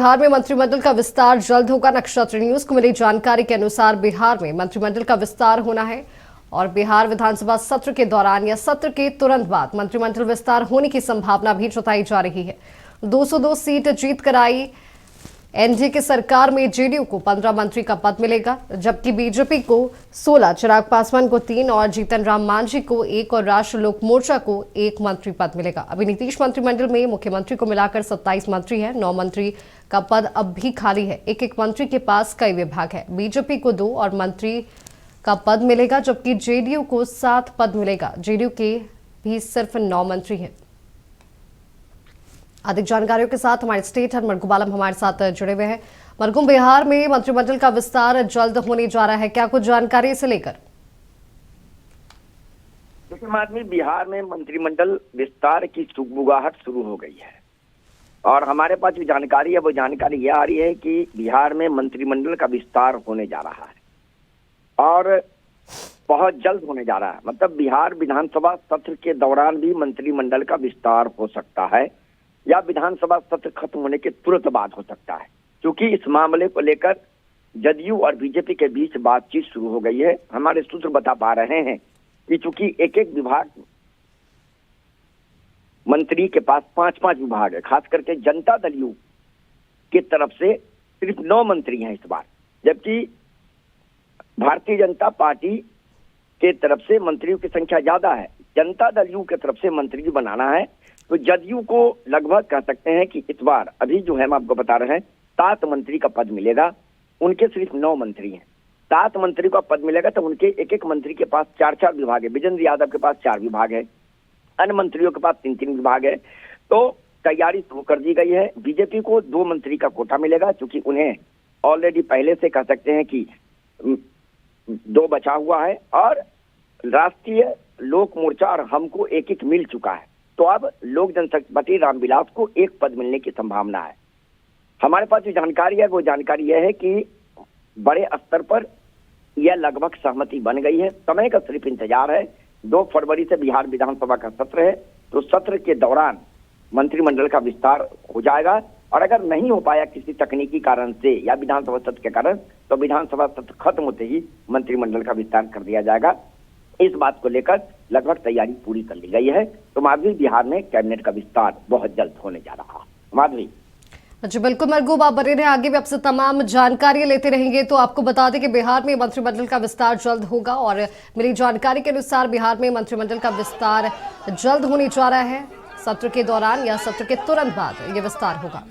बिहार में मंत्रिमंडल का विस्तार जल्द होगा। नक्षत्र न्यूज को मिली जानकारी के अनुसार बिहार में मंत्रिमंडल का विस्तार होना है और बिहार विधानसभा सत्र के दौरान या सत्र के तुरंत बाद मंत्रिमंडल विस्तार होने की संभावना भी जताई जा रही है। 202 सीट जीत कर आई एनडीए की सरकार में जेडीयू को 15 मंत्री का पद मिलेगा, जबकि बीजेपी को 16, चिराग पासवान को 3 और जीतन राम मांझी को 1 और राष्ट्र लोक मोर्चा को 1 मंत्री पद मिलेगा। अभी नीतीश मंत्रिमंडल में मुख्यमंत्री को मिलाकर 27 मंत्री हैं। 9 मंत्री का पद अब भी खाली है। एक मंत्री के पास कई विभाग है। बीजेपी को 2 और मंत्री का पद मिलेगा, जबकि जेडीयू को 7 पद मिलेगा। जेडीयू के भी सिर्फ 9 मंत्री हैं। अधिक जानकारियों के साथ हमारे स्टेट हेड मरगूम आलम हमारे साथ जुड़े हुए हैं। मरगूम, बिहार में मंत्रिमंडल का विस्तार जल्द होने जा रहा है, क्या कुछ जानकारी इसे लेकर? देखिए, बिहार में मंत्रिमंडल विस्तार की सुगबुगाहट शुरू हो गई है और हमारे पास जो जानकारी है वो जानकारी यह आ रही है कि बिहार में मंत्रिमंडल का विस्तार होने जा रहा है और बहुत जल्द होने जा रहा है। मतलब बिहार विधानसभा सत्र के दौरान भी मंत्रिमंडल का विस्तार हो सकता है या विधानसभा सत्र खत्म होने के तुरंत बाद हो सकता है, क्योंकि इस मामले को लेकर जदयू और बीजेपी के बीच बातचीत शुरू हो गई है। हमारे सूत्र बता पा रहे हैं कि चूंकि एक विभाग मंत्री के पास 5 विभाग है, खास करके जनता दल यू की तरफ से सिर्फ 9 मंत्री हैं इस बार, जबकि भारतीय जनता पार्टी के तरफ से मंत्रियों की संख्या ज्यादा है। जनता दल यू की तरफ से मंत्री बनाना है तो जदयू को लगभग कह सकते हैं कि इस बार अभी जो है हम आपको बता रहे हैं 7 मंत्री का पद मिलेगा। उनके सिर्फ 9 मंत्री हैं। 7 मंत्री का पद मिलेगा तो उनके एक मंत्री के पास 4 विभाग है। विजेंद्र यादव के पास 4 विभाग है, अन्य मंत्रियों के पास 3 विभाग है। तो तैयारी शुरू कर दी गई है। बीजेपी को 2 मंत्री का कोटा मिलेगा, क्योंकि उन्हें ऑलरेडी पहले से कह सकते हैं कि 2 बचा हुआ है और राष्ट्रीय लोक मोर्चा और हमको 1 मिल चुका है। तो अब लोक जनशक्ति पार्टी रामविलास को 1 पद मिलने की संभावना है। हमारे पास जो जानकारी है वो जानकारी यह है कि बड़े स्तर पर यह लगभग सहमति बन गई है। समय का सिर्फ इंतजार है। 2 फरवरी से बिहार विधानसभा का सत्र है, तो सत्र के दौरान मंत्रिमंडल का विस्तार हो जाएगा और अगर नहीं हो पाया किसी तकनीकी कारण से या विधानसभा सत्र के कारण, तो विधानसभा सत्र खत्म होते ही मंत्रिमंडल का विस्तार कर दिया जाएगा। इस बात को लेकर लगभग तैयारी पूरी कर ली गई है। तो माधवी, बिहार में कैबिनेट का विस्तार बहुत जल्द होने जा रहा है। माधवी जी बिल्कुल मरगूब, आप बने रहे, आगे भी आपसे तमाम जानकारी लेते रहेंगे। तो आपको बता दें कि बिहार में मंत्रिमंडल का विस्तार जल्द होगा और मिली जानकारी के अनुसार बिहार में मंत्रिमंडल का विस्तार जल्द होने जा रहा है। सत्र के दौरान या सत्र के तुरंत बाद ये विस्तार होगा।